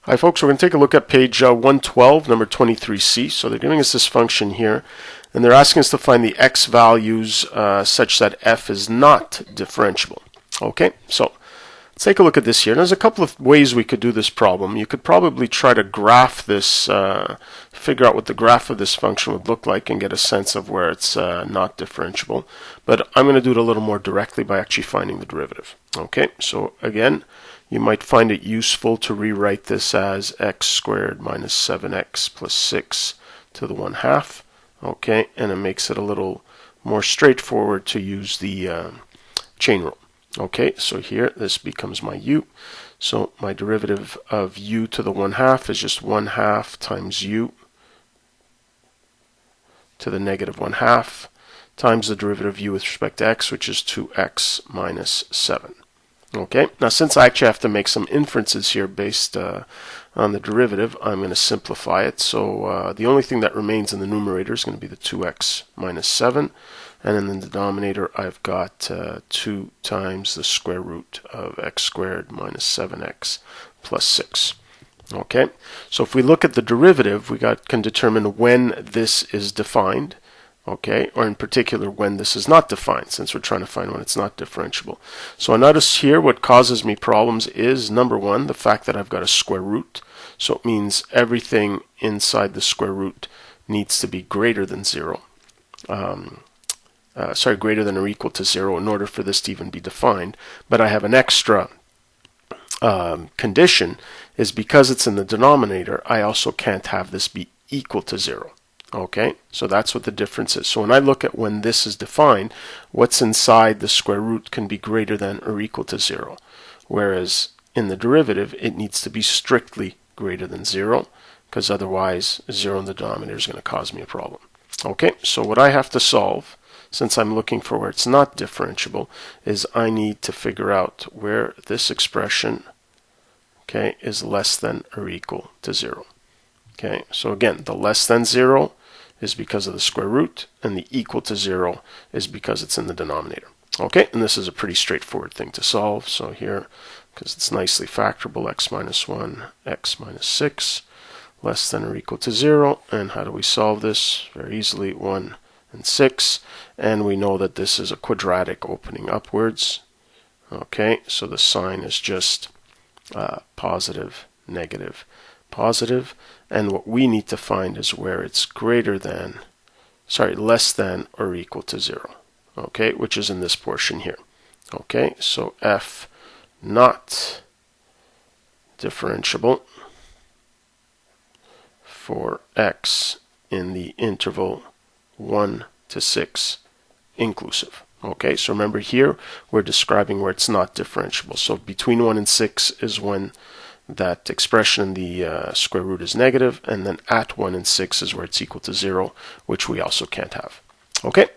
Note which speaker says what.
Speaker 1: Hi folks, we're going to take a look at page 112, number 23C. So they're giving us this function here, and they're asking us to find the x values such that f is not differentiable. Okay, so let's take a look at this here. There's a couple of ways we could do this problem. You could probably try to graph this, figure out what the graph of this function would look like and get a sense of where it's not differentiable. But I'm going to do it a little more directly by actually finding the derivative. Okay, so again, you might find it useful to rewrite this as x squared minus 7x plus 6 to the 1/2. Okay, and it makes it a little more straightforward to use the chain rule. Okay, so here this becomes my u. So my derivative of u to the 1/2 is just 1/2 times u to the negative 1/2 times the derivative of u with respect to x, which is 2x minus 7. Okay, now since I actually have to make some inferences here based on the derivative, I'm going to simplify it. So the only thing that remains in the numerator is going to be the 2x minus 7. And in the denominator, I've got 2 times the square root of x squared minus 7x plus 6. Okay, so if we look at the derivative, we can determine when this is defined. Okay, or in particular when this is not defined, since we're trying to find when it's not differentiable. So I notice here what causes me problems is, number one, the fact that I've got a square root. So it means everything inside the square root needs to be greater than 0. Greater than or equal to 0 in order for this to even be defined. But I have an extra condition, is because it's in the denominator, I also can't have this be equal to 0. Okay, so that's what the difference is. So when I look at when this is defined, what's inside the square root can be greater than or equal to 0. Whereas in the derivative, it needs to be strictly greater than 0, because otherwise 0 in the denominator is going to cause me a problem. Okay, so what I have to solve, since I'm looking for where it's not differentiable, is I need to figure out where this expression, okay, is less than or equal to 0. Okay, so again, the less than 0 is because of the square root, and the equal to 0 is because it's in the denominator. Okay, and this is a pretty straightforward thing to solve. So here, because it's nicely factorable, x minus 1, x minus 6, less than or equal to 0. And how do we solve this? Very easily, 1 and 6. And we know that this is a quadratic opening upwards. Okay, so the sign is just positive, negative, positive, and what we need to find is where it's less than or equal to 0, okay, which is in this portion here. Okay, so f not differentiable for x in the interval 1 to 6 inclusive. Okay, so remember here we're describing where it's not differentiable. So between 1 and 6 is when that expression in the square root is negative, and then at 1 and 6 is where it's equal to 0, which we also can't have. Okay.